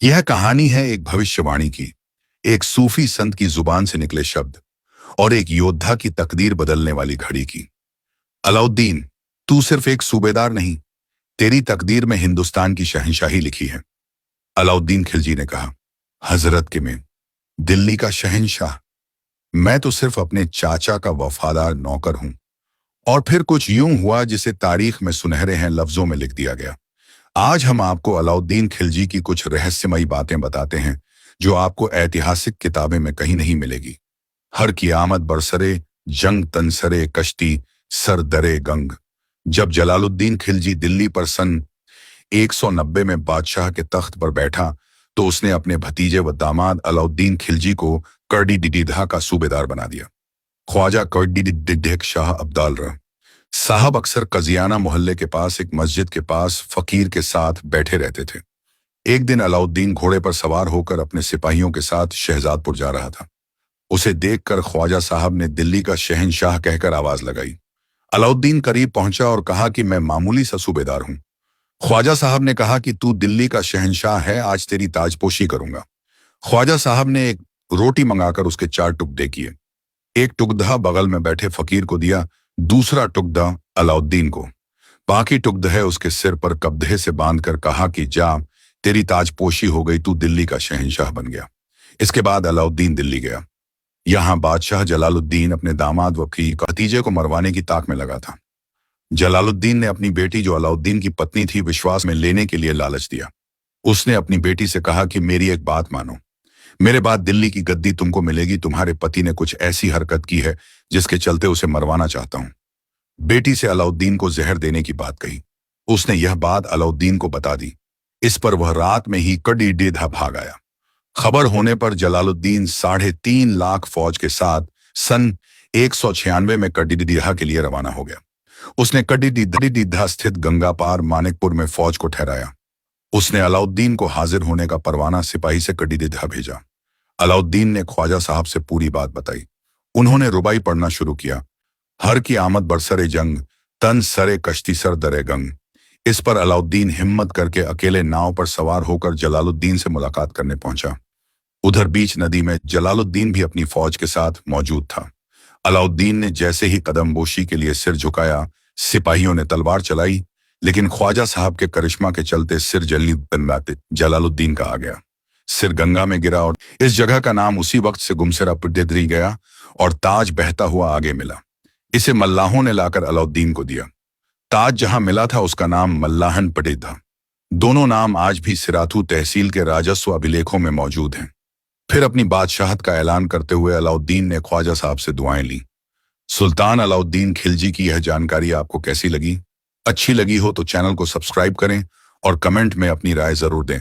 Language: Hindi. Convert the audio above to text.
यह कहानी है एक भविष्यवाणी की, एक सूफी संत की जुबान से निकले शब्द और एक योद्धा की तकदीर बदलने वाली घड़ी की। अलाउद्दीन, तू सिर्फ एक सूबेदार नहीं, तेरी तकदीर में हिंदुस्तान की शहंशाही लिखी है। अलाउद्दीन खिलजी ने कहा, हजरत के में दिल्ली का शहंशाह, मैं तो सिर्फ अपने चाचा का वफादार नौकर हूं। और फिर कुछ यूं हुआ जिसे तारीख में सुनहरे हैं लफ्जों में लिख दिया गया। आज हम आपको अलाउद्दीन खिलजी की कुछ रहस्यमयी बातें बताते हैं जो आपको ऐतिहासिक किताबें में कहीं नहीं मिलेगी। हर की आमद बरसरे जंग तनसरे कश्ती सर दरे गंग। जब जलालुद्दीन खिलजी दिल्ली पर सन 190 में बादशाह के तख्त पर बैठा तो उसने अपने भतीजे व दामाद अलाउद्दीन खिलजी को कर्डी डिडीधा का सूबेदार बना दिया। ख्वाजा कर्डी डिडेक शाह अब्दाल रह साहब अक्सर कजियाना मोहल्ले के पास एक मस्जिद के पास फकीर के साथ बैठे रहते थे। एक दिन अलाउद्दीन घोड़े पर सवार होकर अपने सिपाहियों के साथ शहजादपुर जा रहा था। उसे देखकर ख्वाजा साहब ने दिल्ली का शहंशाह कहकर आवाज लगाई। अलाउद्दीन करीब पहुंचा और कहा कि मैं मामूली सा सूबेदार हूं। ख्वाजा साहब ने कहा कि तू दिल्ली का शहंशाह है, आज तेरी ताजपोशी करूंगा। ख्वाजा साहब ने एक रोटी मंगाकर उसके 4 टुकड़े किए। एक टुकड़ा बगल में बैठे फकीर को दिया, दूसरा टुकड़ा अलाउद्दीन को। बाकी टुकड़े उसके सिर पर कब्जे से बांधकर कहा कि जा, तेरी ताजपोशी हो गई, तू दिल्ली का शहंशाह बन गया। इसके बाद अलाउद्दीन दिल्ली गया। यहाँ बादशाह जलालुद्दीन अपने दामाद व भतीजे को मरवाने की ताक में लगा था। जलालुद्दीन ने अपनी बेटी, जो अलाउद्दीन की पत्नी थी, विश्वास में लेने के लिए लालच दिया। उसने अपनी बेटी से कहा कि मेरी एक बात मानो, मेरे बाद दिल्ली की गद्दी तुमको मिलेगी। तुम्हारे पति ने कुछ ऐसी हरकत की है जिसके चलते उसे मरवाना चाहता हूं। बेटी से अलाउद्दीन को जहर देने की बात कही। उसने यह बात अलाउद्दीन को बता दी। इस पर वह रात में ही कड़ी डेधा भाग आया। खबर होने पर जलालुद्दीन 3.5 लाख फौज के साथ सन 196 में कड़ीडीधा के लिए रवाना हो गया। उसने कड़ीडीधा स्थित गंगा पार मानिकपुर में फौज को ठहराया। उसने अलाउद्दीन को हाजिर होने का परवाना सिपाही से कड़ीडीधा भेजा। अलाउद्दीन ने ख्वाजा साहब से पूरी बात बताई। उन्होंने रुबाई पढ़ना शुरू किया। हर की आमद बरसरे जंग तन सरे कश्ती सर दरे गंग। इस पर अलाउद्दीन हिम्मत करके अकेले नाव पर सवार होकर जलालुद्दीन से मुलाकात करने पहुंचा। उधर बीच नदी में जलालुद्दीन भी अपनी फौज के साथ मौजूद था। अलाउद्दीन ने जैसे ही कदमबोशी के लिए सिर झुकाया, सिपाहियों ने तलवार चलाई, लेकिन ख्वाजा साहब के करिश्मा के चलते सिर जलालुद्दीन का आ गया। सिर गंगा में गिरा और इस जगह का नाम उसी वक्त से गुमसरा पिडदरी गया और ताज बहता हुआ आगे मिला। इसे मल्लाहों ने लाकर अलाउद्दीन को दिया। ताज जहां मिला था उसका नाम मल्लाहन पटेल था। दोनों नाम आज भी सिराथू तहसील के राजस्व अभिलेखों में मौजूद हैं। फिर अपनी बादशाहत का ऐलान करते हुए अलाउद्दीन ने ख्वाजा साहब से दुआएं ली। सुल्तान अलाउद्दीन खिलजी की यह जानकारी आपको कैसी लगी? अच्छी लगी हो तो चैनल को सब्सक्राइब करें और कमेंट में अपनी राय जरूर दें।